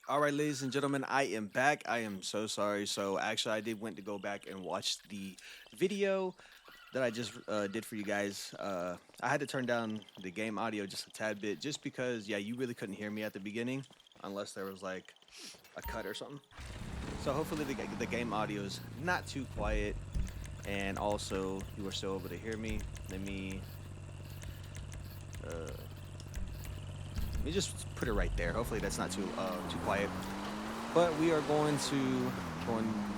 All right, ladies and gentlemen, I am back. I am so sorry. So actually, I did went to go back and watch the video that I just did for you guys. I had to turn down the game audio just a tad bit, just because yeah, you really couldn't hear me at the beginning unless there was like a cut or something. So hopefully the game audio is not too quiet, and also you are still able to hear me. Let me uh, let me just put it right there. Hopefully that's not too quiet. But we are going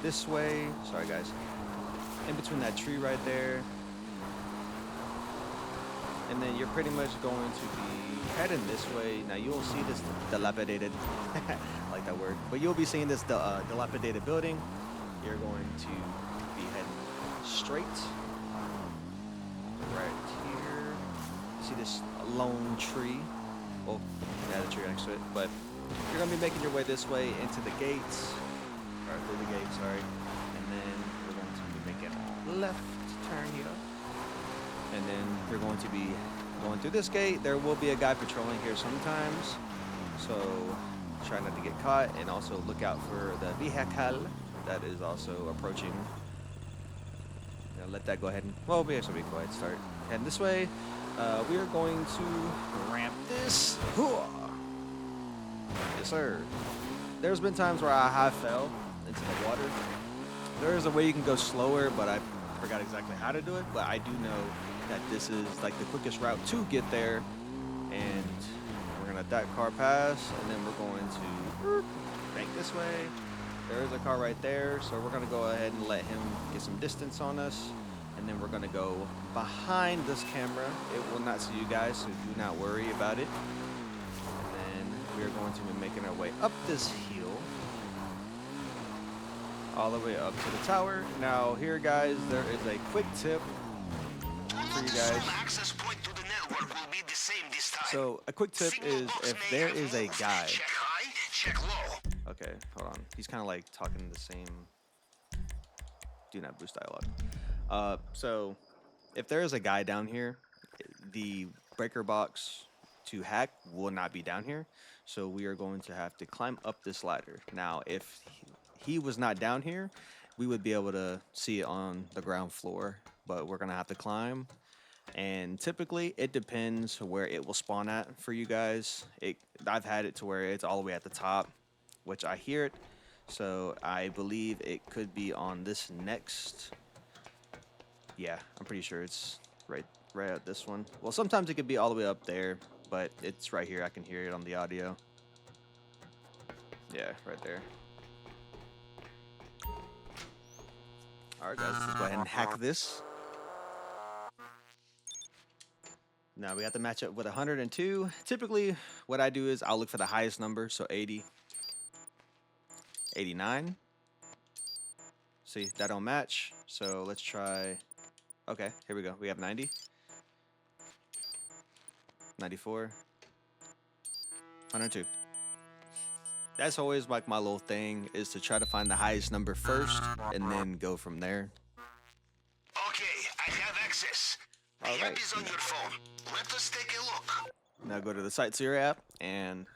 this way. Sorry guys. In between that tree right there. And then you're pretty much going to be heading this way. Now you'll see this dilapidated, I like that word, but you'll be seeing this dilapidated building. You're going to be heading straight right here. See this lone tree? Oh, yeah, the tree next to it. But you're gonna be making your way this way into the gates, or through the gate, sorry. And then we're going to be making a left turn here. And then you're going to be going through this gate. There will be a guy patrolling here sometimes, so try not to get caught, and also look out for the vehicle that is also approaching. Let that go ahead and, well, we actually be quiet. Start heading this way. We are going to ramp this. Yes, sir. There's been times where I have fell into the water. There is a way you can go slower, but I forgot exactly how to do it. But I do know that this is like the quickest route to get there. And we're gonna let that car pass, and then we're going to bank this way. There is a car right there, so we're gonna go ahead and let him get some distance on us. And then we're gonna go behind this camera. It will not see you guys, so do not worry about it. And then we are going to be making our way up this hill, all the way up to the tower. Now here guys, there is a quick tip for you guys. So a quick tip is if there is a guy. Okay, hold on. He's kind of like talking the same. Do not boost dialogue. So if there is a guy down here, the breaker box to hack will not be down here. So we are going to have to climb up this ladder. Now, if he was not down here, we would be able to see it on the ground floor, but we're gonna have to climb. And typically, it depends where it will spawn at for you guys. I've had it to where it's all the way at the top, which I hear it. So I believe it could be on this next. Yeah, I'm pretty sure it's right at this one. Well, sometimes it could be all the way up there, but it's right here. I can hear it on the audio. Yeah, right there. All right, guys, let's go ahead and hack this. Now we have to match up with 102. Typically, what I do is I'll look for the highest number, so 80, 89. See, that don't match. So let's try. Okay, here we go. We have 90, 94, 102. That's always like my little thing, is to try to find the highest number first and then go from there. Okay, I have access. The All app right. is on your phone. Let us take a look. Now go to the Sightseer app and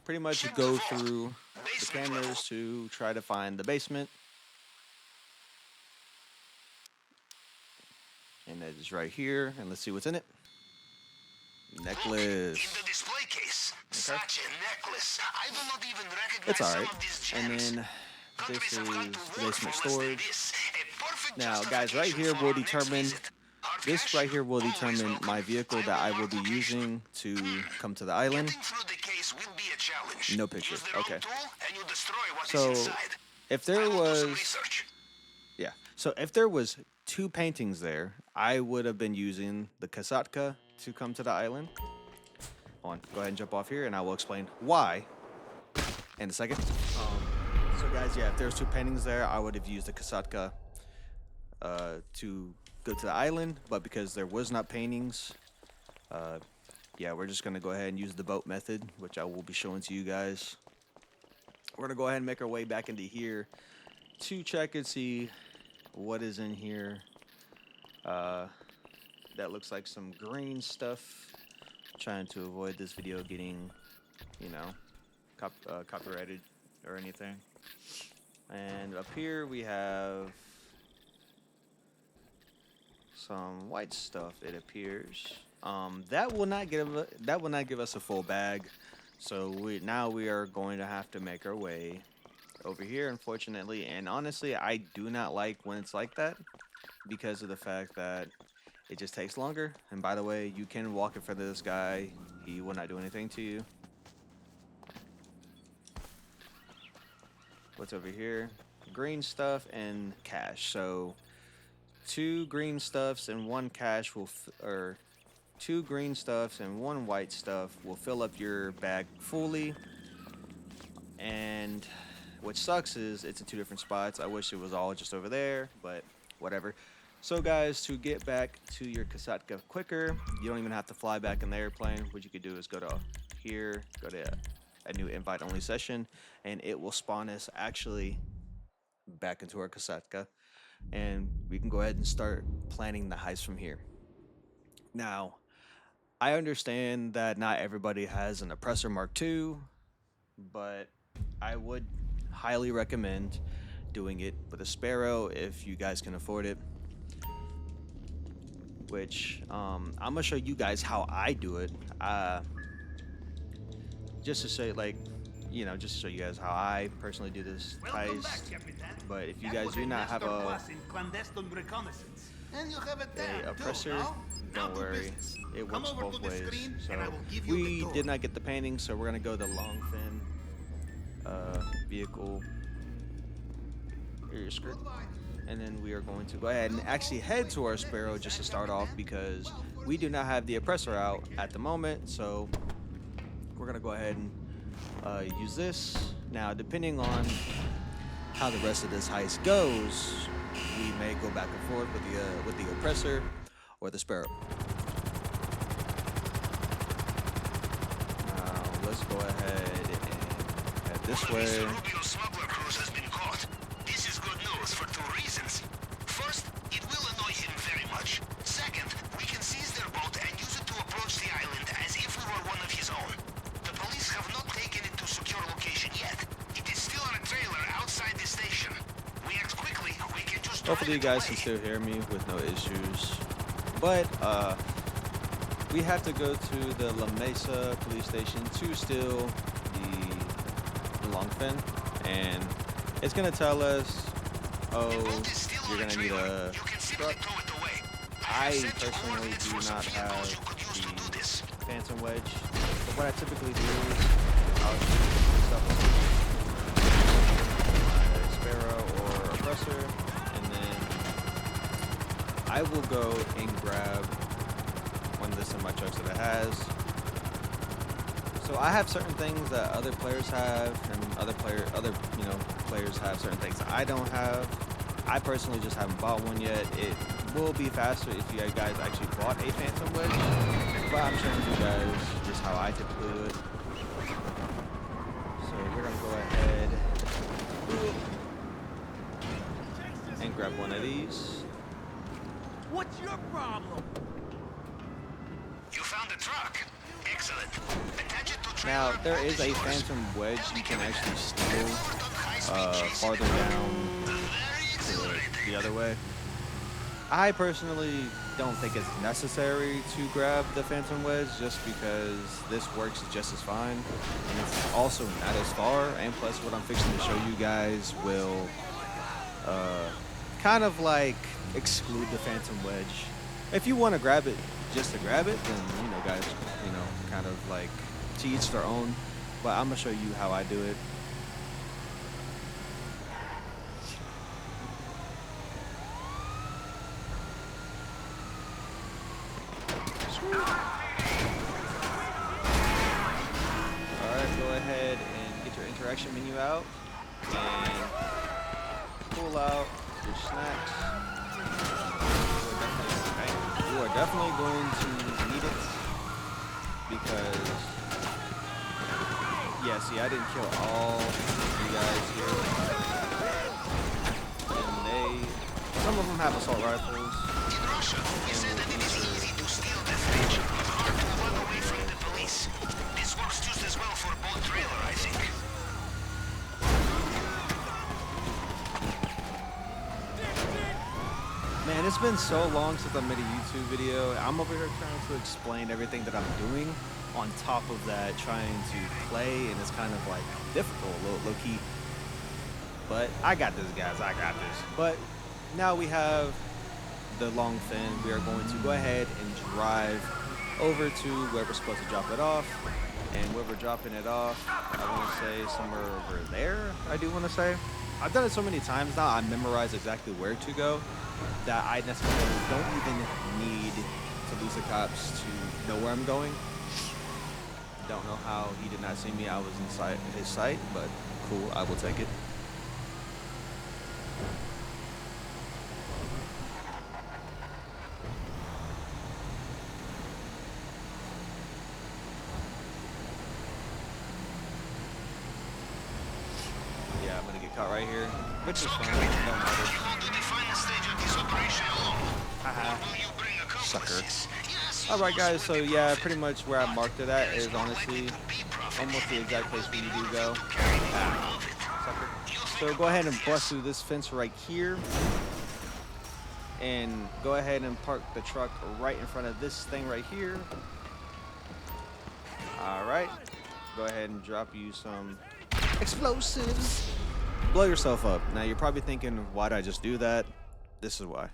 pretty much Check the go vault. through the Basement cameras level. to try to find the basement. And that is right here. And let's see what's in it. Look, Necklace. in the display case. Okay. Such a necklace. I do not even recognize It's some alright. of these And gems. then Countries this have is come to the work basement for less than storage. this. A perfect Now, guys, right justification here for will our next determine. visit. Hard This cash? right here will Always determine welcome. my vehicle that I will be using to come to the island. Getting through the case will be a challenge. No picture. Use the wrong Okay. tool and you destroy what is So inside. if I there will do some was, research. yeah. So if there was two paintings there, I would have been using the Kasatka to come to the island. Hold on, go ahead and jump off here, and I will explain why in a second. So guys, yeah, if there's two paintings there, I would have used the Kasatka to go to the island, but because there was not paintings, yeah, we're just gonna go ahead and use the boat method, which I will be showing to you guys. We're gonna go ahead and make our way back into here to check and see what is in here. That looks like some green stuff. Trying to avoid this video getting, copyrighted or anything. And up here we have some white stuff. It appears. That will not give us a full bag. So we are going to have to make our way over here, unfortunately. And honestly, I do not like when it's like that because of the fact that it just takes longer. And by the way, you can walk in front of this guy. He will not do anything to you. What's over here? Green stuff and cash. So 2 green stuffs and 1 cash or 2 green stuffs and 1 white stuff will fill up your bag fully. And what sucks is it's in 2 different spots. I wish it was all just over there, but whatever. So guys, to get back to your Kasatka quicker, you don't even have to fly back in the airplane. What you could do is go to here, go to a new invite only session, and it will spawn us actually back into our Kasatka, and we can go ahead and start planning the heist from here. Now, I understand that not everybody has an oppressor Mark II, but I would highly recommend doing it with a Sparrow if you guys can afford it. Which I'm gonna show you guys how I do it. Just to say, like, you know, just to show you guys how I personally do this heist. But if you guys do not have a oppressor, don't worry, it works both ways. So we did not get the painting, so we're gonna go the long fin vehicle. Here's your script. And then we are going to go ahead and actually head to our Sparrow just to start off because we do not have the oppressor out at the moment. So we're gonna go ahead and use this. Now, depending on how the rest of this heist goes, we may go back and forth with the oppressor or the Sparrow. Now let's go ahead and head this way. For 2 reasons. First, it will annoy him very much. Second, we can seize their boat and use it to approach the island as if we were one of his own. The police have not taken it to secure location yet. It is still on a trailer outside the station. We act quickly, we can just hopefully you guys can still hear me with no issues. But we have to go to the La Mesa police station to steal the longfin, and it's gonna tell us, oh, you're gonna need a truck. I personally do not have the Phantom Wedge, but what I typically do is I'll shoot stuff with my Sparrow or Oppressor, and then I will go and grab one of the semi trucks that it has. So I have certain things that other players have, and other players have certain things that I don't have. I personally just haven't bought one yet. It will be faster if you guys actually bought a Phantom Wedge, but I'm showing you guys just how I typically do it. So we're gonna go ahead and grab one of these. What's your problem? You found a truck. Excellent. Attach it to Now, trailer there on is the a shores. Phantom Wedge you can actually steal farther down to the other way. I personally don't think it's necessary to grab the Phantom Wedge just because this works just as fine. And it's also not as far, and plus what I'm fixing to show you guys will kind of like exclude the Phantom Wedge. If you want to grab it just to grab it, then, you know, guys, you know, kind of like to each their own. But I'm gonna show you how I do it. Alright, go ahead and get your interaction menu out and pull out your snacks. You are definitely going to need it because, yeah, see, I didn't kill all you guys here. And some of them have assault rifles. In Russia, we said that it is easy to steal the French, but hard to run away from the police. This works just as well for boat trailer, I think. And it's been so long since I made a YouTube video. I'm over here trying to explain everything that I'm doing. On top of that, trying to play, and it's kind of like difficult, low key. But I got this, guys. I got this. But now we have the long fin. We are going to go ahead and drive over to where we're supposed to drop it off. And where we're dropping it off, I want to say somewhere over there, I do want to say. I've done it so many times now, I memorize exactly where to go, that I necessarily don't even need to lose the cops to know where I'm going. Don't know how he did not see me. I was inside his sight, but cool, I will take it. Yeah, I'm gonna get caught right here, which is fine. Don't matter. Haha. Sucker. Alright guys, so yeah, pretty much where I marked it at is honestly almost the exact place where you do go. Sucker. So go ahead and bust through this fence right here. And go ahead and park the truck right in front of this thing right here. Alright. Go ahead and drop you some explosives. Blow yourself up. Now you're probably thinking, why did I just do that? This is why.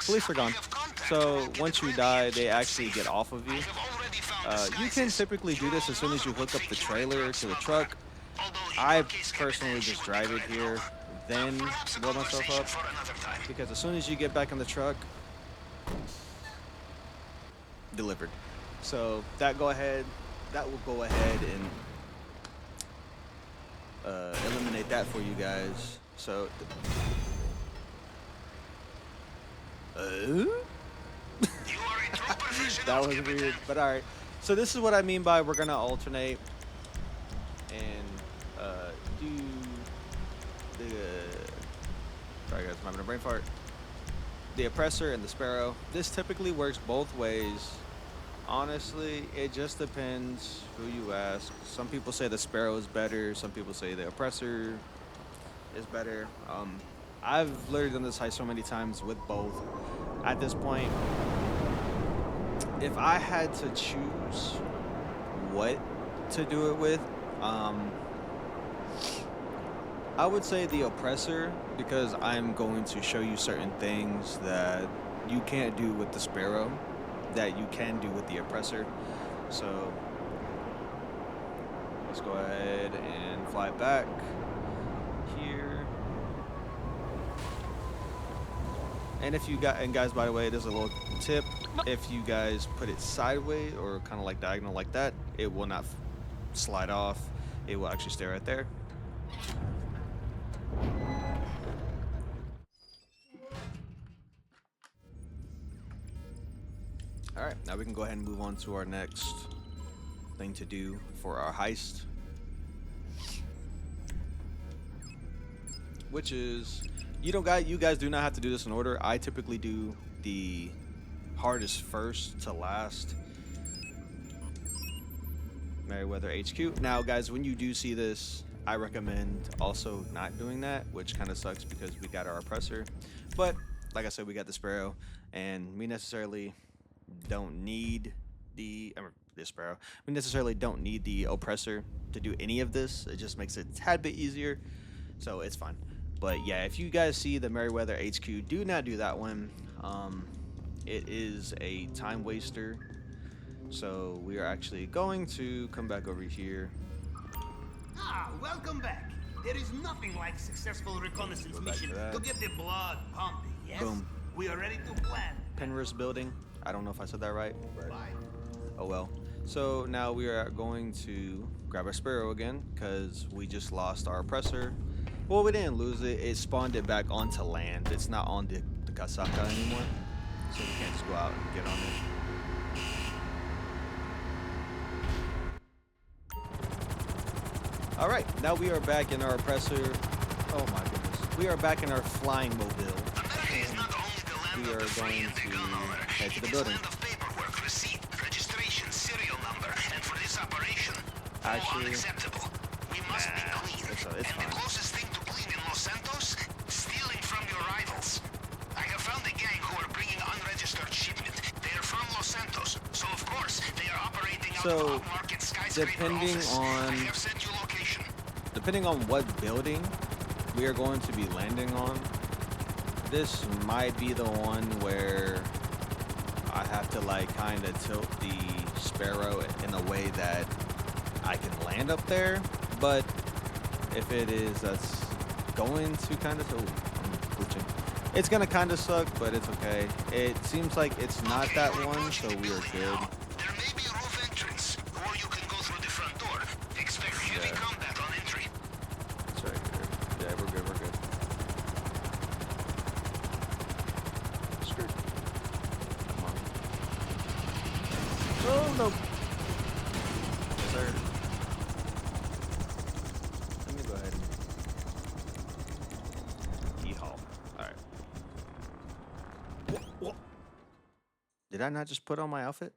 Police are gone. So once you die, they actually get off of you. You can typically do this as soon as you hook up the trailer to the truck. I personally just drive it here, then blow myself up. Because as soon as you get back in the truck, delivered. So that will go ahead and eliminate that for you guys. So that was weird, but all right. So this is what I mean by we're gonna alternate and do the sorry guys, I'm having a brain fart. The oppressor and the sparrow. This typically works both ways. Honestly, it just depends who you ask. Some people say the sparrow is better. Some people say the oppressor is better. I've literally done this heist so many times with both. At this point, if I had to choose what to do it with, I would say the oppressor, because I'm going to show you certain things that you can't do with the sparrow that you can do with the oppressor. So let's go ahead and fly back here. And if you got, and guys, by the way, there's a little tip. If you guys put it sideways or kind of like diagonal like that, it will not slide off. It will actually stay right there. All right, now we can go ahead and move on to our next thing to do for our heist, which is, you guys do not have to do this in order. I typically do the hardest first to last. Merryweather HQ. Now, guys, when you do see this, I recommend also not doing that, which kind of sucks because we got our oppressor. But like I said, we got the sparrow, and we necessarily don't need the sparrow. We necessarily don't need the oppressor to do any of this. It just makes it a tad bit easier, so it's fine. But yeah, if you guys see the Merryweather HQ, do not do that one. It is a time waster. So we are actually going to come back over here. Ah, welcome back. There is nothing like successful reconnaissance mission to get the blood pumping, yes? Boom. We are ready to plan. Penrose building. I don't know if I said that right, but oh well. So now we are going to grab our sparrow again because we just lost our oppressor. Well, we didn't lose it. It spawned it back onto land. It's not on the casaca anymore. So we can't just go out and get on it. All right, now we are back in our oppressor. Oh my goodness. We are back in our flying mobile. We are going to head to the building. Actually, nah, it's fine. So, Market skyscraper office. I have sent you location. depending on what building we are going to be landing on, this might be the one where I have to like kind of tilt the Sparrow in a way that I can land up there. But if it is that's going to kind of, I'm glitching. It's gonna kind of suck, but it's okay. It seems like it's not Okay, that you're one, approaching so the we are building good. now. There may be a roof entrance, or you can go through the front door. Expect heavy Yeah. combat on entry. It's right here. Yeah, we're good. We're good. Screw. Come on. Oh no. Yes, sir. Let me go ahead and yeehaw. All right. Did I not just put on my outfit?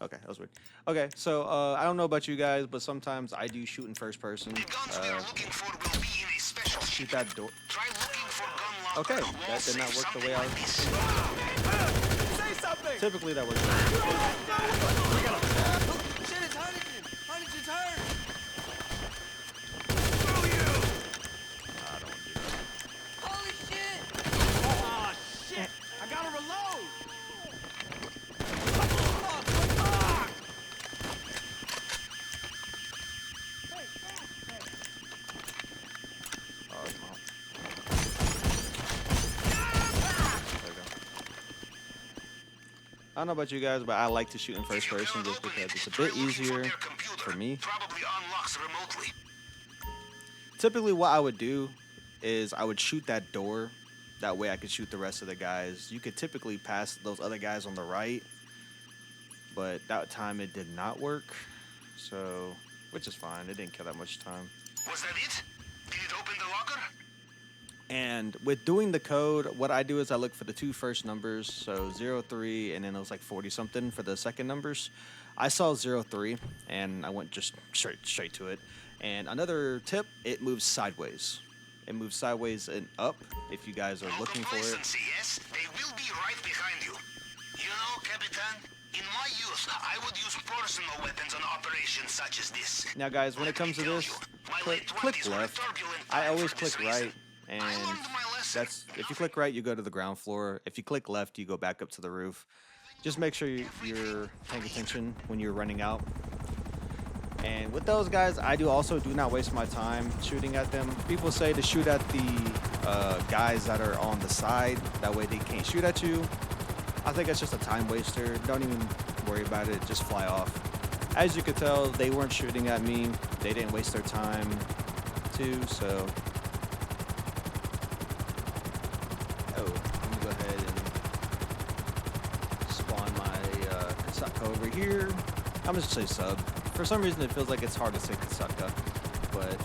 Okay, that was weird. Okay, so I don't know about you guys, but sometimes I do shoot in first person. The guns we are looking for will be in a special Shoot ship. that door. Try looking for gun locker. Okay, Wall that did not safe, work the way I something like was. this. Say something! Typically that works. Shit, it's Huntington! Huntington's hurt! I don't want to do that. Holy shit! Oh, shit! I gotta reload! Oh, come on. There we go. I don't know about you guys, but I like to shoot in first If you person cannot just open because it, it's a try bit looking easier their computer. for me. Probably unlocks remotely. Typically what I would do is I would shoot that door. That way I could shoot the rest of the guys. You could typically pass those other guys on the right, but that time it did not work. So, which is fine. It didn't kill that much time. Was that it? Did it open the locker? And with doing the code, what I do is I look for the two first numbers, so 03, and then it was like 40 something for the second numbers. I saw 03, and I went just straight to it. And another tip, it moves sideways. It moves sideways and up if you guys are No looking for it. complacency, yes? They will be right behind you. You know, Capitan, in my youth, I would use personal weapons on operations such as this. Now guys, when it comes to this, click left. I always click right, and that's if you click right, you go to the ground floor. If you click left, you go back up to the roof. Just make sure you're paying attention when you're running out. And with those guys, I do not waste my time shooting at them. People say to shoot at the guys that are on the side. That way they can't shoot at you. I think it's just a time waster. Don't even worry about it. Just fly off. As you could tell, they weren't shooting at me. They didn't waste their time too, so... Oh, let me go ahead and spawn my Kasaka over here. I'm just gonna say sub. For some reason, it feels like it's hard to say Kasaka, but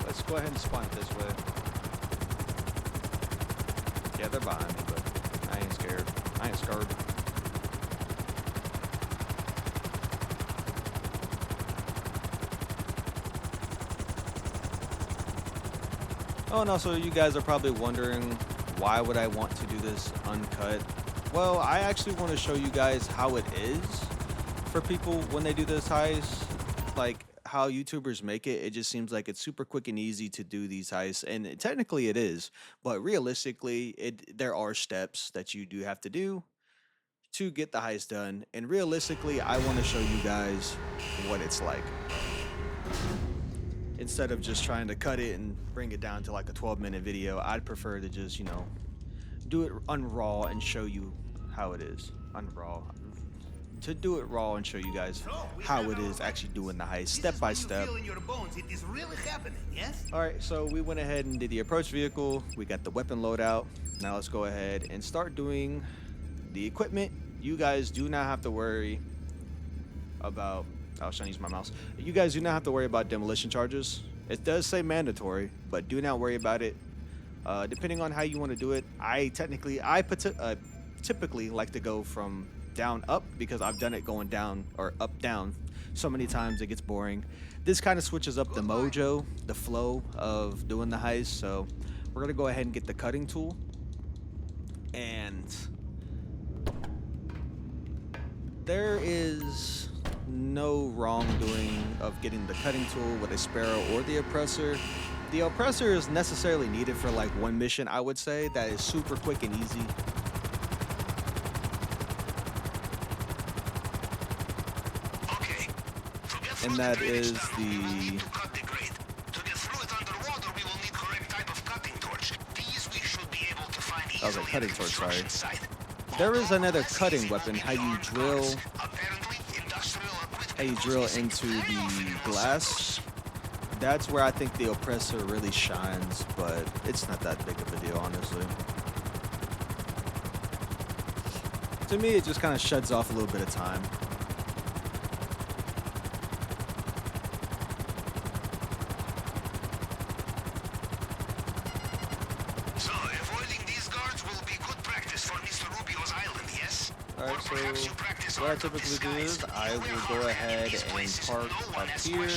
let's go ahead and spawn it this way. Yeah, they're behind me, but I ain't scared. I ain't scared. Oh, and also you guys are probably wondering, why would I want to do this uncut? Well, I actually want to show you guys how it is for people when they do this heist. Like how YouTubers make it, it just seems like it's super quick and easy to do these heists, and technically it is, but realistically, there are steps that you do have to do to get the heist done, and realistically, I want to show you guys what it's like. Instead of just trying to cut it and bring it down to like a 12-minute video, I'd prefer to just, you know, do it raw and show you how it is. To do it raw and show you guys how it is actually doing the heist, step by step. Feel in your bones. It is really happening, yes? Alright, so we went ahead and did the approach vehicle. We got the weapon loadout. Now let's go ahead and start doing the equipment. You guys do not have to worry about... I was trying to use my mouse. You guys do not have to worry about demolition charges. It does say mandatory, but do not worry about it. Depending on how you want to do it, I typically like to go from down up, because I've done it going down or up down so many times it gets boring. This kind of switches up the mojo, the flow of doing the heist. So we're gonna go ahead and get the cutting tool, and there is no wrongdoing of getting the cutting tool with a sparrow or the oppressor. The oppressor is necessarily needed for like one mission, I would say, that is super quick and easy. Okay. And that is the... Oh, the cutting torch, sorry. There is another cutting weapon, how you drill into the glass. That's where I think the oppressor really shines, but it's not that big of a deal, honestly. To me, it just kind of sheds off a little bit of time. So, avoiding these guards will be good practice for Mr. Rubio's island, yes? Alright, so what I typically do is I will go ahead and park up here.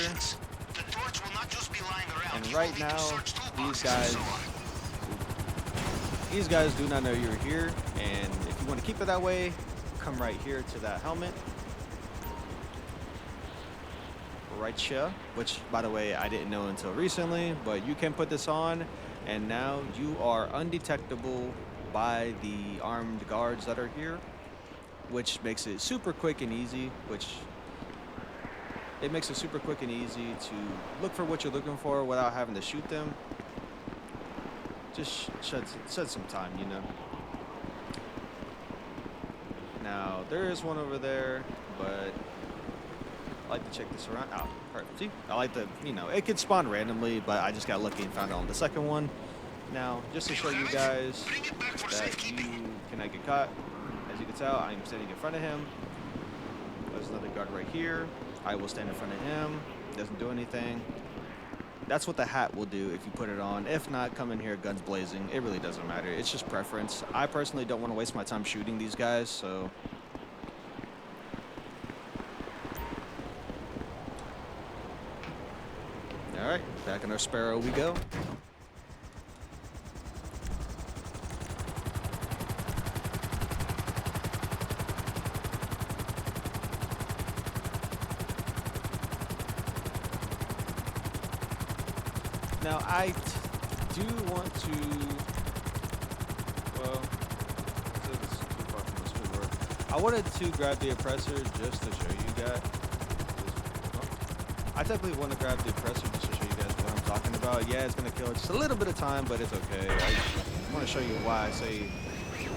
And right now, these guys do not know you're here. And if you want to keep it that way, come right here to that helmet. Right here, which by the way, I didn't know until recently, but you can put this on and now you are undetectable by the armed guards that are here, which makes it super quick and easy, it makes it super quick and easy to look for what you're looking for without having to shoot them. Just sheds some time, you know. Now, there is one over there, but I like to check this around. Oh, perfect. See, I like to, you know, it could spawn randomly, but I just got lucky and found it on the second one. Now, just to show you guys that you cannot get caught, as you can tell, I'm standing in front of him. There's another guard right here. I will stand in front of him. Doesn't do anything. That's what the hat will do if you put it on. If not, come in here, guns blazing. It really doesn't matter. It's just preference. I personally don't want to waste my time shooting these guys, so... Alright, back in our Sparrow we go. Now, I do want to, well, this is too far from the screwdriver. I wanted to grab the oppressor just to show you guys. I definitely want to grab the oppressor just to show you guys what I'm talking about. Yeah, it's going to kill just a little bit of time, but it's okay. I want to show you why I say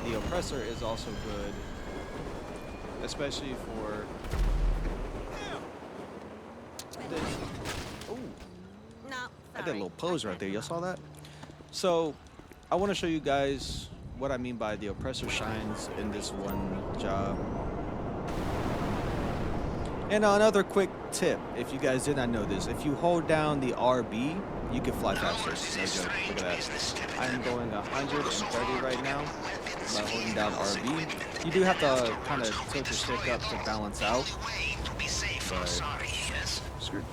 the oppressor is also good, especially for this. I did a little pose right there. Y'all saw that? So, I want to show you guys what I mean by the oppressor shines in this one job. And another quick tip, if you guys did not know this, if you hold down the RB, you can fly faster. No joke. Look at that. I'm going 130 right now by holding down RB. You do have to kind of tilt your stick up to balance out. But, screw.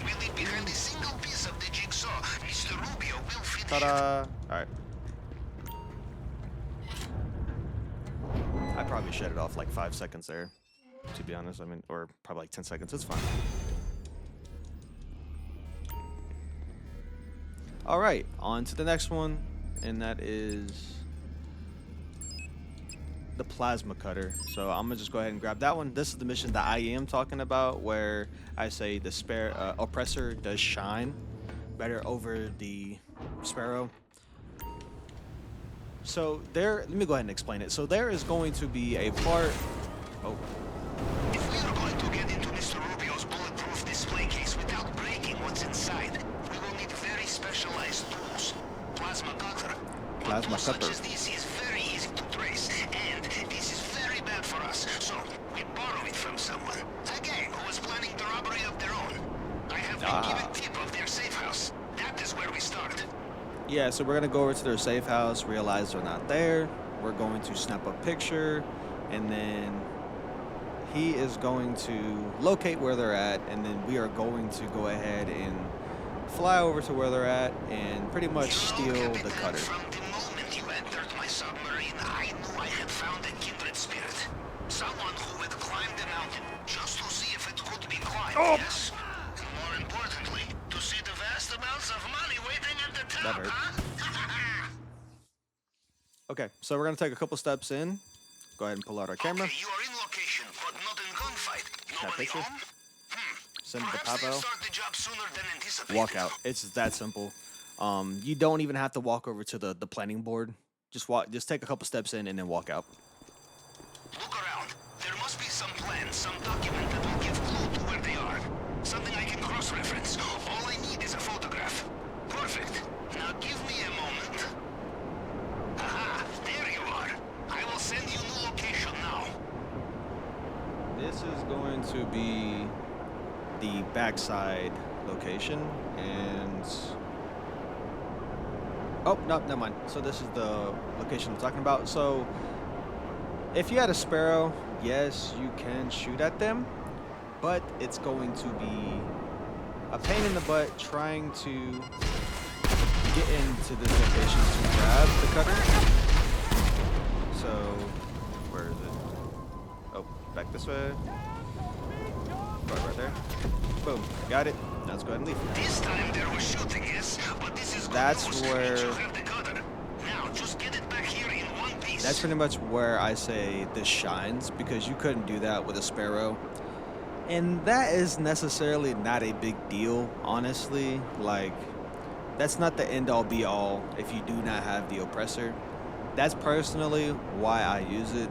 Ta-da! Alright. I probably shut it off like 5 seconds there, to be honest. I mean, or probably like 10 seconds. It's fine. Alright, on to the next one, and that is the plasma cutter. So I'm gonna just go ahead and grab that one. This is the mission that I am talking about, where I say the oppressor does shine better over the Sparrow. So there, let me go ahead and explain it. So there is going to be a part. Oh. If we are going to get into Mr. Rubio's bulletproof display case without breaking what's inside, we will need very specialized tools. Plasma cutter. Plasma cutter. Such as this is very easy to trace, and this is very bad for us. So we borrow it from someone. A gang who was planning the robbery of their own. I have been given tip of their safe house. That is where we start. Yeah, so we're gonna go over to their safe house, realize they're not there. We're going to snap a picture, and then he is going to locate where they're at, and then we are going to go ahead and fly over to where they're at and pretty much steal the cutter. From the moment you entered my submarine, I knew I had found a kindred spirit. Someone who would climb the mountain. Oh! Yes. More importantly, to see the vast amounts of money waiting at the That top, hurt. huh? Okay, so we're gonna take a couple steps in. Go ahead and pull out our camera. Okay, you are in location, but not in gunfight. Nobody picture. home? Send the Perhaps they'll pop out. start the job sooner than anticipated. Walk out. It's that simple. You don't even have to walk over to the planning board. Just walk. Just take a couple steps in and then walk out. Look around. There must be some plan, some document that will give clue to where they are. Something I can cross-reference. All I need is a photograph. Perfect. Now give me a moment. Aha, there you are. I will send you new location now. This is going to be the backside location, and oh no, never mind. So this is the location I'm talking about. So if you had a sparrow, yes, you can shoot at them, but it's going to be a pain in the butt trying to get into this location to grab the cutter. So where is it? Oh, back this way. Right there. Boom. Got it. Now let's go ahead and leave. This time there was shooting, yes, but this is good That's news. where- You have the cutter. Now just get it back here in one piece. That's pretty much where I say this shines, because you couldn't do that with a sparrow. And that is necessarily not a big deal, honestly. Like, that's not the end all be all if you do not have the oppressor. That's personally why I use it,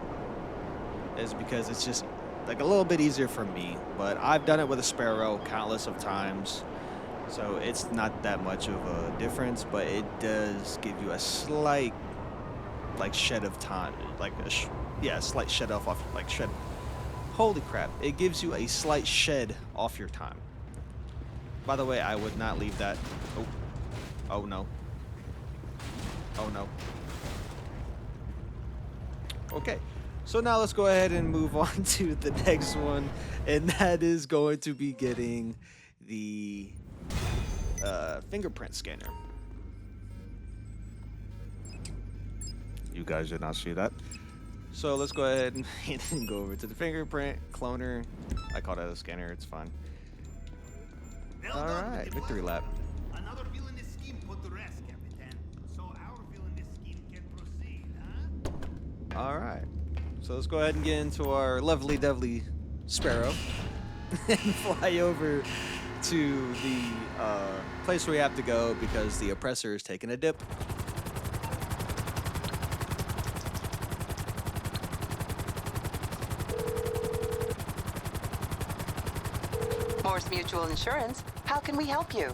is because it's just like a little bit easier for me. But I've done it with a sparrow countless of times, so it's not that much of a difference, but it does give you a slight like shed of time, like a slight shed off like shed. Holy crap, it gives you a slight shed off your time. By the way, I would not leave that. Oh no. Oh no. Okay, so now let's go ahead and move on to the next one, and that is going to be getting the fingerprint scanner. You guys did not see that. So let's go ahead and go over to the fingerprint cloner. I call that a scanner, it's fine. Well All done, right, Mr. victory Boss. lap. Another villainous scheme put to rest, Capitan. So our villainous scheme can proceed, huh? All right. So let's go ahead and get into our lovely devly sparrow and fly over to the place where we have to go because the oppressor is taking a dip. Morse Mutual Insurance. How can we help you?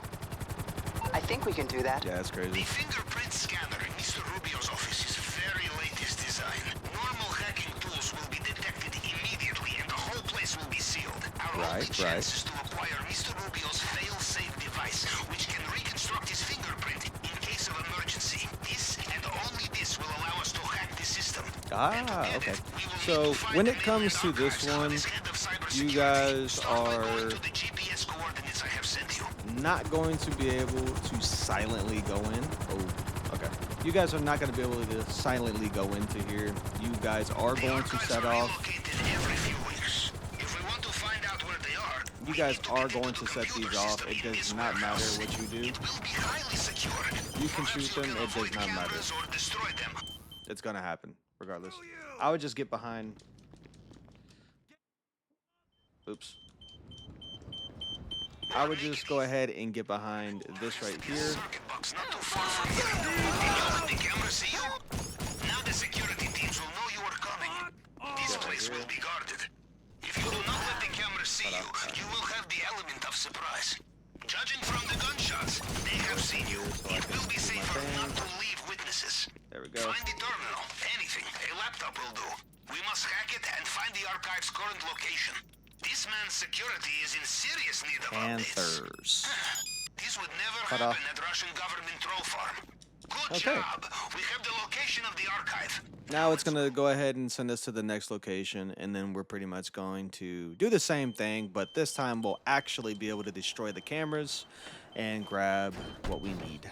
I think we can do that. Yeah, that's The crazy. fingerprint scanner in Mr. Rubio's office is very latest design. Normal hacking tools will be detected immediately and the whole place will be sealed. Our only chance is to acquire Mr. Rubio's fail-safe device, which can reconstruct his fingerprint in case of emergency. This and only this will allow us to hack the system. And to get Okay. it, we will So need to find when the it comes mainland to this archives of one, his head of you cybersecurity. guys Start by going are to the GPS coordinates I have sent you. not going to be able to silently go in. Oh, okay. You guys are not going to be able to silently go into here. You guys are The going to archives set are off. relocated every few weeks. If we want to find out where they are, You we guys need to are get going into to the set computer these off. system It in does this not matter warehouse. what you do. It will be highly secured. You can Perhaps shoot you them, can it does avoid not matter. cameras or destroy them. It's going to happen regardless. I would just get behind. Oops. I would just go ahead and get behind this right here. Circuit box not too far from here. Can you let the camera see you? Now the security teams will know you are coming. This place will be guarded. If you do not let the camera see you, you will have the element of surprise. Judging from the gunshots, they have seen you. It will be safer not to leave witnesses. There we go. Find the terminal. Anything. A laptop will do. We must hack it and find the archive's current location. This man's security is in serious need of updates. Panthers. This would never Cut happen off. at Russian government troll farm. Good Okay. job. We have the location of the archive. Now it's going to go ahead and send us to the next location, and then we're pretty much going to do the same thing, but this time we'll actually be able to destroy the cameras and grab what we need.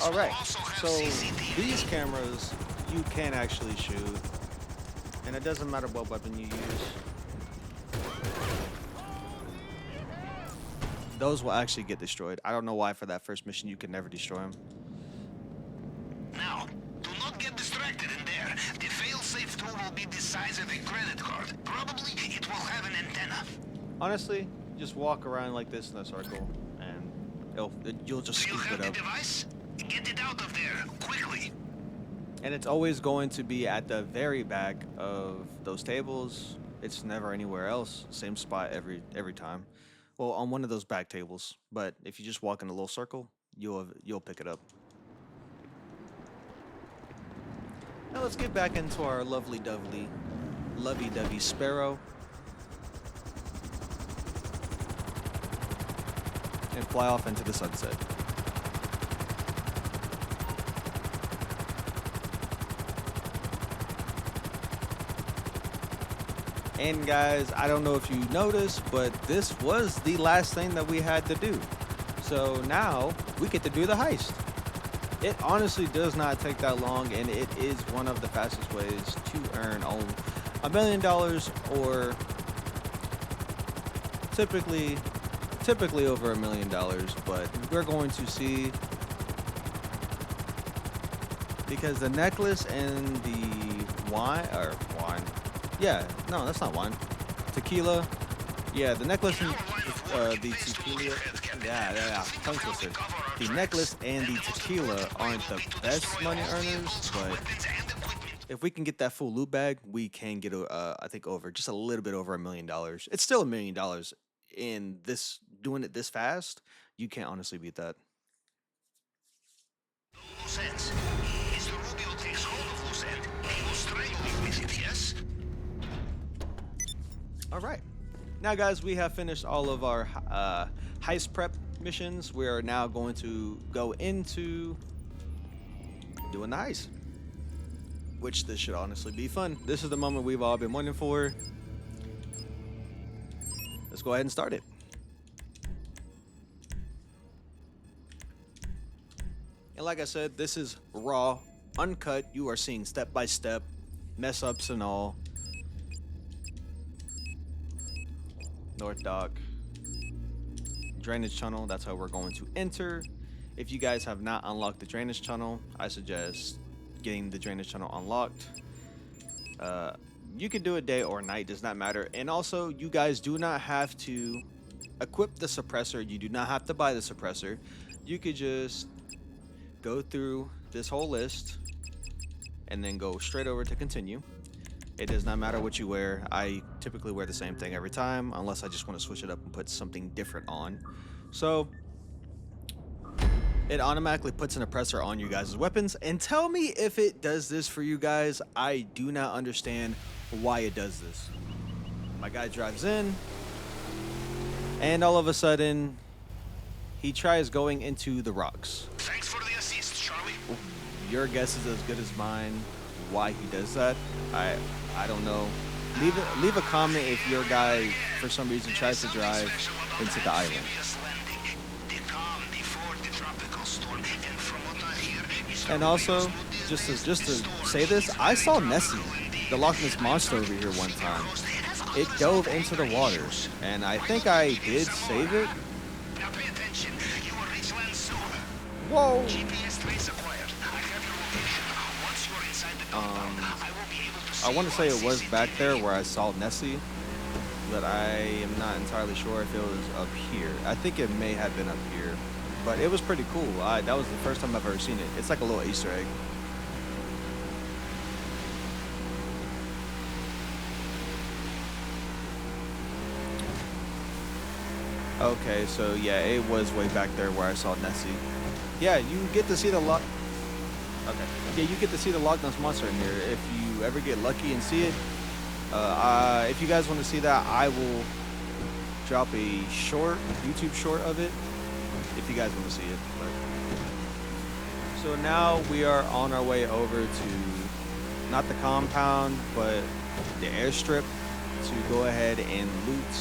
All right. So these cameras, you can actually shoot, and it doesn't matter what weapon you use. Those will actually get destroyed. I don't know why for that first mission you can never destroy them. Now, do not get distracted in there. The fail-safe tool will be the size of a credit card. Probably it will have an antenna. Honestly, just walk around like this in a circle, and you'll just Do you scoop have it the up. device? Get it out of there, quickly. And it's always going to be at the very back of those tables. It's never anywhere else. Same spot every time. Well, on one of those back tables. But if you just walk in a little circle, you'll pick it up. Now let's get back into our lovey-dovey Sparrow. And fly off into the sunset. And guys, I don't know if you noticed, but this was the last thing that we had to do. So now we get to do the heist. It honestly does not take that long, and it is one of the fastest ways to earn $1 million, or typically over $1 million. But we're going to see, because the necklace and the wine. Yeah, no, that's not wine. Tequila. Yeah, the necklace and the tequila. Yeah. Tongue twister. The necklace and the tequila aren't the best money earners, but if we can get that full loot bag, we can get, I think, over just a little bit over $1 million. It's still $1 million in this, doing it this fast. You can't honestly beat that. Loose ends. Mr. Rubio takes hold of loose end. He will strangle you with it, yes? All right. Now, guys, we have finished all of our heist prep missions. We are now going to go into doing the heist, which this should honestly be fun. This is the moment we've all been waiting for. Let's go ahead and start it. And like I said, this is raw, uncut. You are seeing step by step, mess ups and all. North Dock. Drainage tunnel, that's how we're going to enter. If you guys have not unlocked the drainage tunnel, I suggest getting the drainage tunnel unlocked. You can do it day or night, does not matter. And also, you guys do not have to equip the suppressor. You do not have to buy the suppressor. You could just go through this whole list and then go straight over to continue. It does not matter what you wear. I typically wear the same thing every time, unless I just want to switch it up and put something different on. So it automatically puts an oppressor on you guys' weapons. And tell me if it does this for you guys. I do not understand why it does this. My guy drives in, and all of a sudden, he tries going into the rocks. Thanks for the assist, Charlie. Your guess is as good as mine why he does that. I don't know. Leave a comment if your guy for some reason tries to drive into the island. And also, just to say this, I saw Nessie, the Loch Ness monster, over here one time. It dove into the water, and I think I did save it. Now pay attention. You will reach land soon. Whoa! GPS trace acquired. I have your location. Once you're inside the compound, I will be able to see I want to say it was CCTV. back there where I saw Nessie, but I am not entirely sure if it was up here. I think it may have been up here, but it was pretty cool. That was the first time I've ever seen it. It's like a little Easter egg. Okay, so yeah, it was way back there where I saw Nessie. Yeah, you get to see the Loch. Okay. Yeah, you get to see the Loch Ness monster in here. If you ever get lucky and see it, if you guys want to see that, I will drop a short, YouTube short of it, if you guys want to see it. But... So now we are on our way over to, not the compound, but the airstrip, to go ahead and loot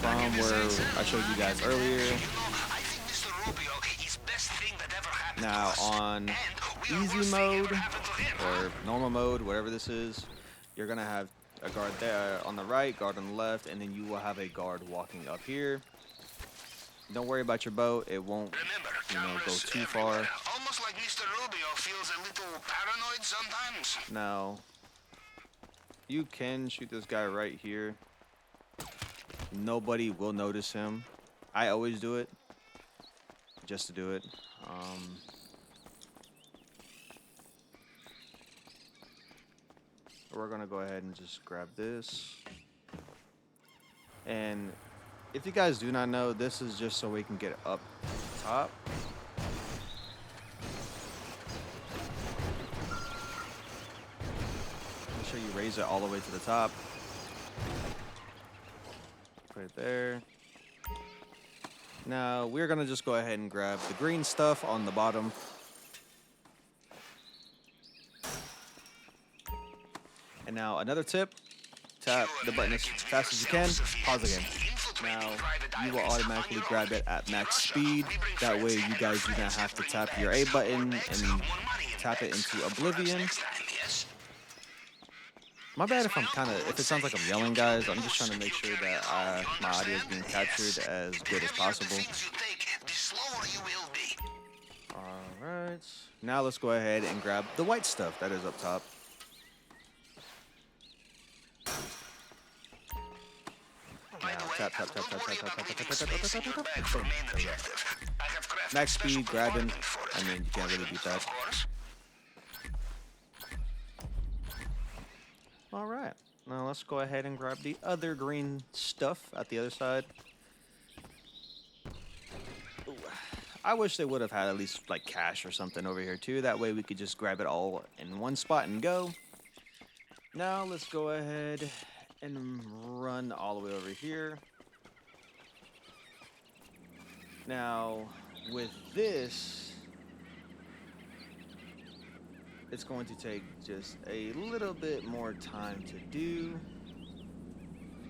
from where I showed you guys earlier. I think Mr. Rubio is best thing that ever happened Now on easy mode or normal mode, whatever this is, you're gonna have a guard there on the right, guard on the left, and then you will have a guard walking up here. Don't worry about your boat; it won't, go too far. Almost like Mr. Rubio feels a little paranoid sometimes. Now, you can shoot this guy right here. Nobody will notice him. I always do it, just to do it. We're gonna go ahead and just grab this. And if you guys do not know, this is just so we can get up top. Make sure you raise it all the way to the top. Put it there. Now we're gonna just go ahead and grab the green stuff on the bottom. And now another tip, tap the button as fast as you can, pause again. Now you will automatically grab it at max speed. That way you guys do not have to tap your A button and tap it into oblivion. My bad if if it sounds like I'm yelling, guys. I'm just trying to make sure that my audio is being captured as good as possible. Alright, now let's go ahead and grab the white stuff that is up top. Tap, tap, tap, tap, tap, tap, tap, tap, tap, tap, tap. Max speed, grabbing. I mean, you can't really beat that. Alright, now let's go ahead and grab the other green stuff at the other side. Ooh. I wish they would have had at least like cash or something over here too. That way we could just grab it all in one spot and go. Now let's go ahead and run all the way over here. Now with this, it's going to take just a little bit more time to do,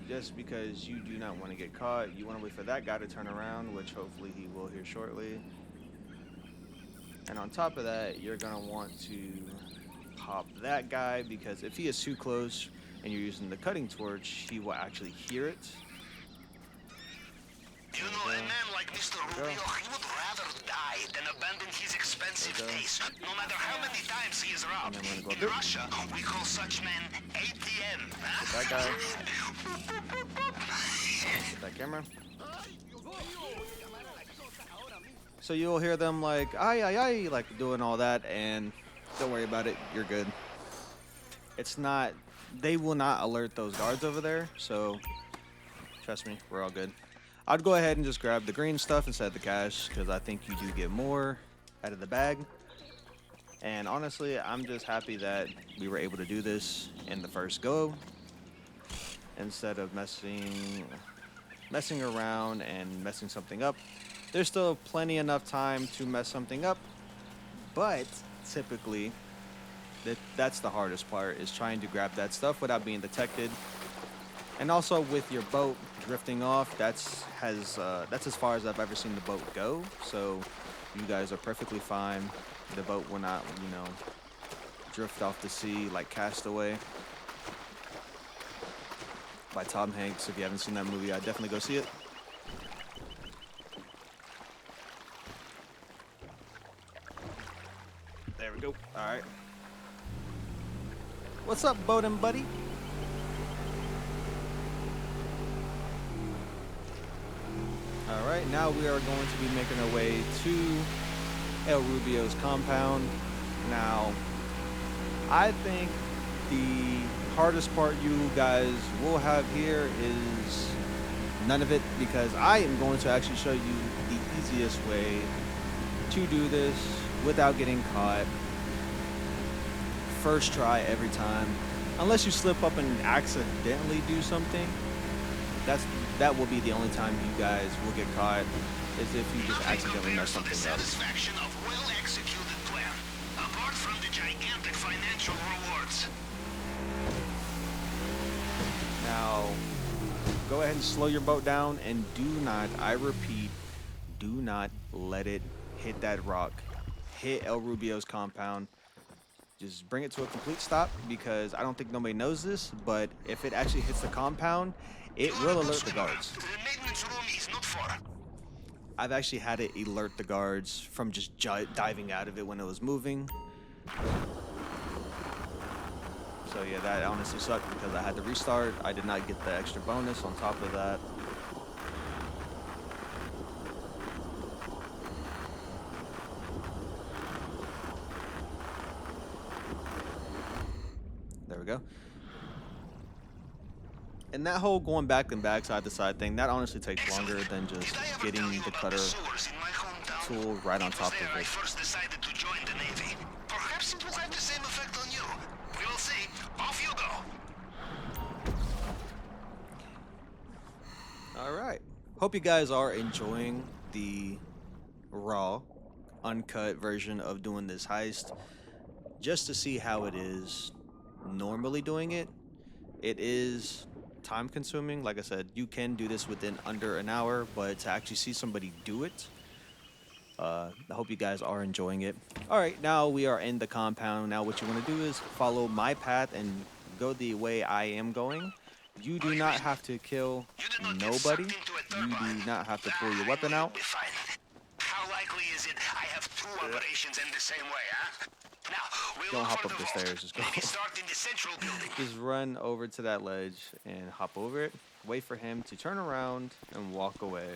just because you do not want to get caught. You want to wait for that guy to turn around, which hopefully he will here shortly. And on top of that, you're going to want to pop that guy, because if he is too close and you're using the cutting torch, he will actually hear it. You know, a man like Mr. Rubio, he would rather die than abandon his expensive base, no matter how many times he is robbed. In Russia, we call such men ATM. That guy. Get that camera. So you'll hear them like, ay, ay, ay, like doing all that, and don't worry about it, you're good. It's not, they will not alert those guards over there, so trust me, we're all good. I'd go ahead and just grab the green stuff instead of the cash, because I think you do get more out of the bag. And honestly, I'm just happy that we were able to do this in the first go, instead of messing around and messing something up. There's still plenty enough time to mess something up, but typically that's the hardest part, is trying to grab that stuff without being detected. And also with your boat drifting off, that's as far as I've ever seen the boat go. So you guys are perfectly fine. The boat will not, drift off the sea like Castaway by Tom Hanks. If you haven't seen that movie, I'd definitely go see it. There we go. All right. What's up, boating buddy? All right, now we are going to be making our way to El Rubio's compound. Now, I think the hardest part you guys will have here is none of it, because I am going to actually show you the easiest way to do this without getting caught. First try every time. Unless you slip up and accidentally do something, that will be the only time you guys will get caught, is if you just accidentally mess something up. Satisfaction of well-executed plan, apart from the gigantic financial rewards. Now, go ahead and slow your boat down, and do not, I repeat, do not let it hit that rock hit El Rubio's compound. Just bring it to a complete stop because I don't think nobody knows this, but if it actually hits the compound, it will alert the guards. The maintenance room is not far. I've actually had it alert the guards from just diving out of it when it was moving. So yeah, that honestly sucked because I had to restart. I did not get the extra bonus on top of that. There we go. And that whole going back and back side to side thing, that honestly takes longer than just getting the cutter tool right on top of I it. first decided to join the Navy. Perhaps it will have the same effect on you. We will see. Off you go. All right. Hope you guys are enjoying the raw, uncut version of doing this heist. Just to see how it is normally doing it. It is time consuming. Like I said, you can do this within under an hour, but to actually see somebody do it, I hope you guys are enjoying it. All right, now we are in the compound. Now what you want to do is follow my path and go the way I am going. You do not have to kill nobody. You do not have to pull your weapon out. How likely is it I have two operations in the same way, huh? Now, we'll Don't look hop for up the vault. stairs, just go. Maybe start in the central building. Just run over to that ledge and hop over it. Wait for him to turn around and walk away.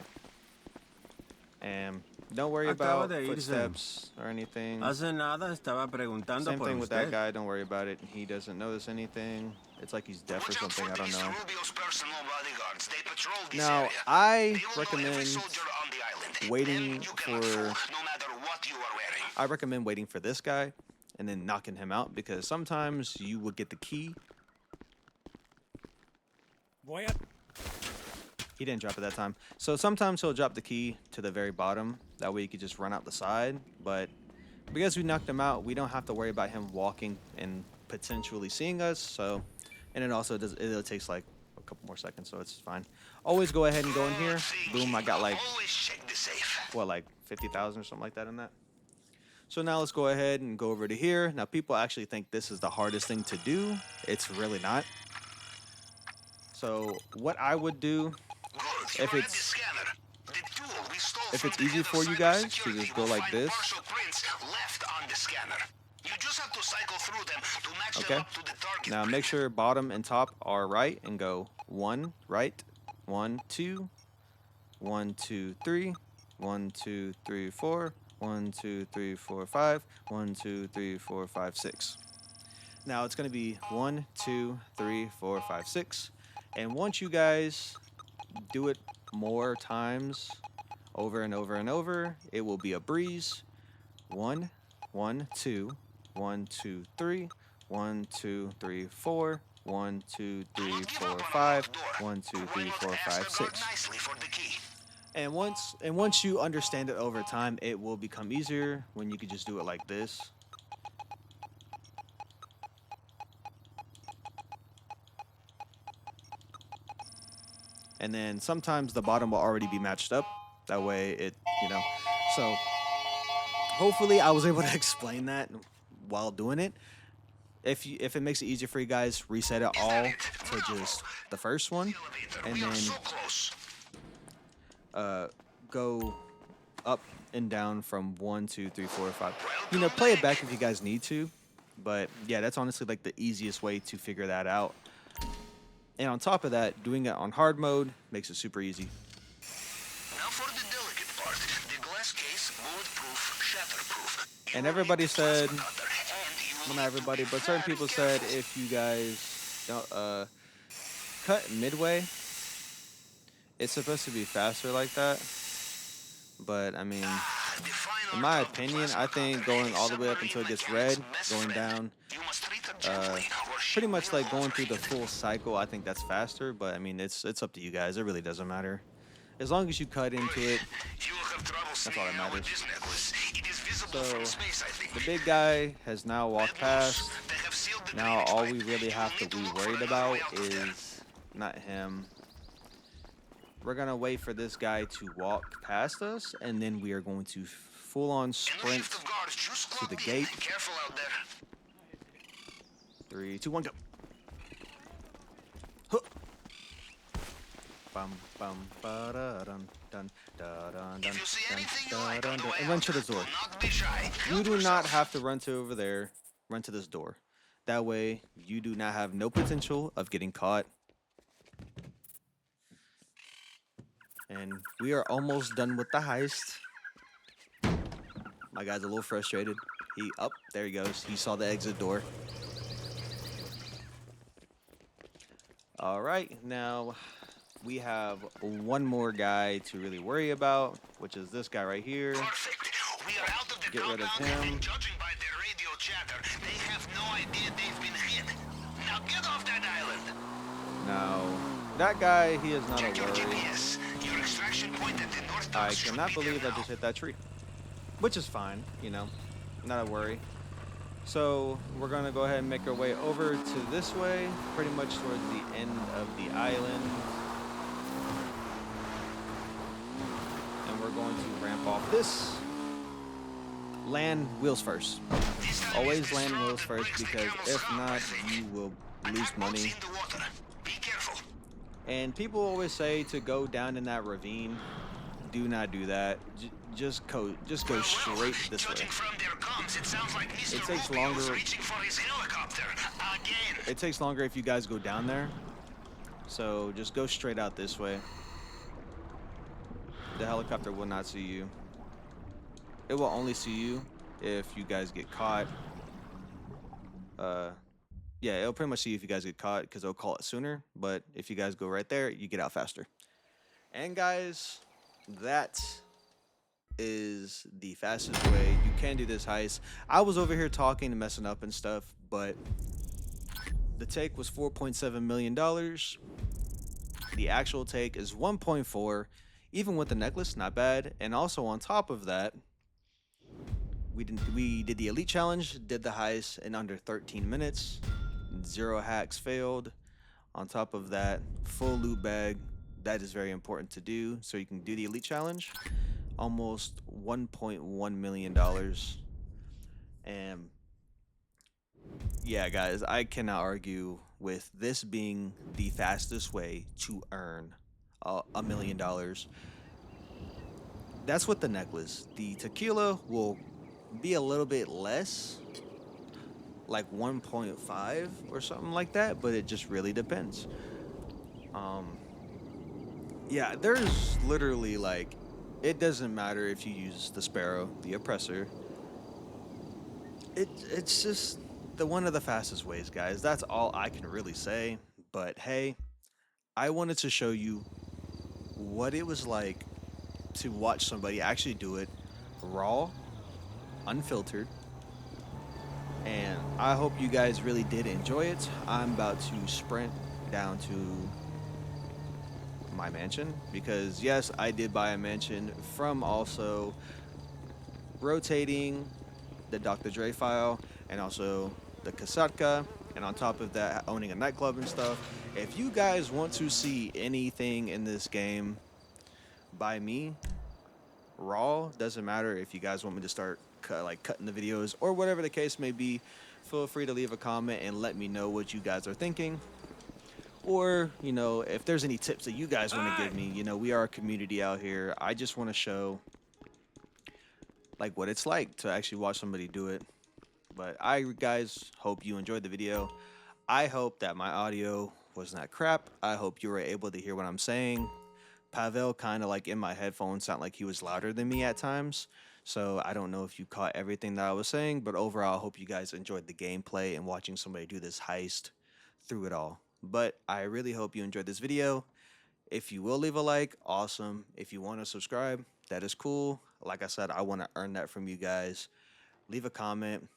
And don't worry Acaba about de irse. footsteps or anything. Hace nada estaba preguntando Same por thing with usted. that guy. Don't worry about it. He doesn't notice anything. It's like he's deaf or Watch out something. for I don't these know. Rubio's personal bodyguards. They patrol this Now, area. I They will know every recommend soldier on the island. waiting Them you cannot for- fool, no matter what you are wearing. I recommend waiting for this guy and then knocking him out because sometimes you will get the key. He didn't drop it that time. So sometimes he'll drop the key to the very bottom. That way you could just run out the side. But because we knocked him out, we don't have to worry about him walking and potentially seeing us. So, and it also does, it takes like a couple more seconds, so it's fine. Always go ahead and go in here. Boom, I got like, Always check the safe. what, like 50,000 or something like that in that. So now let's go ahead and go over to here. Now people actually think this is the hardest thing to do. It's really not. So what I would do, Good. if You're at it's- the scanner. The tool we stole if from it's the easy head for of you guys to cybersecurity just go will like find this. partial prints left on the scanner. You just have to cycle through them to match Okay. them up to the target. Now make sure bottom and top are right and go 1 right, 1 2, 1 2 3, 1 2 3 4, 1 2 3 4 5, 1 2 3 4 5 6. Now it's gonna be 1 2 3 4 5 6, and once you guys do it more times, over and over and over, it will be a breeze. 1 1 2, 1 2 3, 1 2 3 4, 1 2 3 Don't give 4 up on a 5, locked door. 1 2 Why 3 not 4 ask 5 the guard 6. nicely for the key? And once you understand it over time, it will become easier when you can just do it like this. And then sometimes the bottom will already be matched up. That way it, you know. So hopefully I was able to explain that while doing it. If it makes it easier for you guys, reset it all to just the first one, and We are then so close. go up and down from 1 2 3 4 5. You know, play it back if you guys need to, but yeah, that's honestly like the easiest way to figure that out. And on top of that, doing it on hard mode makes it super easy. Now for the delicate part. The glass case, bulletproof, shatterproof. You And will everybody need the plasma said, cutter, and you will well, not need to everybody, be but certain very people said careful. if you guys don't cut midway, it's supposed to be faster like that. But I mean, The fine in my art of the opinion, plasma I think cutter going is all the way up submarine until it gets mechanics' red, best going friend. down, You must treat her gently, or she pretty much will like going through the overheat. full cycle. I think that's faster, but I mean, it's up to you guys. It really doesn't matter. As long as you cut into it. You will have trouble That's all that seeing out with matters. this necklace. It is visible So, from space, I think. The big guy has now walked past. They have sealed the Now drainage all pipe. we really You have will to need be look for worried another about way out of there. is not him. We're gonna wait for this guy to walk past us, and then we are going to full-on And sprint shift of guards just to the clocked gate. in. Careful out there. 3, 2, 1, go. Huh. Bum bum ba da dun dun da dun dun If you see dun anything you da like on dun the dun, way and run out, to this do door. not be shy. You Help do not yourself. have to run to over there. Run to this door. That way, you do not have no potential of getting caught. And we are almost done with the heist. My guy's a little frustrated. There he goes. He saw the exit door. All right, now we have one more guy to really worry about, which is this guy right here. Perfect. We are out of the Get rid of compound, him. and judging by their radio chatter, they have no idea they've been hit. Now get off that island. Now, that guy, he is not a Check your worry. GPS. Your extraction point at the north I dock should cannot be there believe I now. just hit that tree. Which is fine, you know, not a worry. So we're gonna go ahead and make our way over to this way, pretty much towards the end of the island. And we're going to ramp off this. Land wheels first. This time Always is the land straw wheels that first breaks the because camel's if hump, I not, think. you will lose Attack boats money. in the water. Be careful. And people always say to go down in that ravine. Do not do that. Just go straight this way. Judging from their comms, it sounds like Mr. It takes Rubio's longer. reaching for his helicopter again. It takes longer if you guys go down there. So just go straight out this way. The helicopter will not see you. It will only see you if you guys get caught. Yeah, it'll pretty much see you if you guys get caught because it'll call it sooner. But if you guys go right there, you get out faster. And guys, that is the fastest way you can do this heist. I was over here talking and messing up and stuff, but the take was $4.7 million. The actual take is 1.4. Even with the necklace, not bad. And also on top of that, we did the elite challenge, did the heist in under 13 minutes. 0 hacks failed. On top of that, full loot bag. That is very important to do so you can do the elite challenge. Almost $1.1 million. And yeah, guys, I cannot argue with this being the fastest way to earn $1 million. That's with the necklace. The tequila will be a little bit less, like 1.5 or something like that, but it just really depends. Yeah, there's literally like, it doesn't matter if you use the Sparrow, the oppressor. It's just one of the fastest ways, guys. That's all I can really say. But hey, I wanted to show you what it was like to watch somebody actually do it raw, unfiltered. And I hope you guys really did enjoy it. I'm about to sprint down to my mansion because yes, I did buy a mansion from also rotating the Dr. Dre file and also the Kasatka, and on top of that, owning a nightclub and stuff. If you guys want to see anything in this game by me, raw, doesn't matter if you guys want me to start cutting the videos or whatever the case may be, feel free to leave a comment and let me know what you guys are thinking. Or, you know, if there's any tips that you guys want to give me, you know, we are a community out here. I just want to show like what it's like to actually watch somebody do it. But I guys hope you enjoyed the video. I hope that my audio was not crap. I hope you were able to hear what I'm saying. Pavel kind of like in my headphones sound like he was louder than me at times. So I don't know if you caught everything that I was saying, but overall, I hope you guys enjoyed the gameplay and watching somebody do this heist through it all. But I really hope you enjoyed this video. If you will leave a like, awesome. If you want to subscribe, that is cool. Like I said, I want to earn that from you guys. Leave a comment.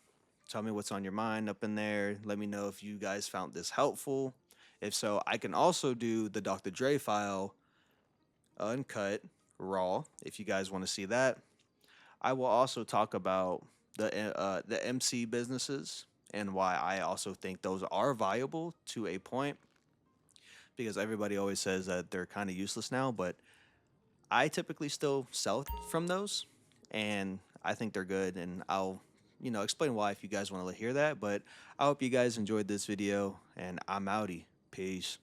Tell me what's on your mind up in there. Let me know if you guys found this helpful. If so, I can also do the Dr. Dre file uncut, raw, if you guys want to see that. I will also talk about the MC businesses and why I also think those are viable to a point, because everybody always says that they're kind of useless now, but I typically still sell from those, and I think they're good, and I'll, explain why if you guys want to hear that. But I hope you guys enjoyed this video, and I'm outie. Peace.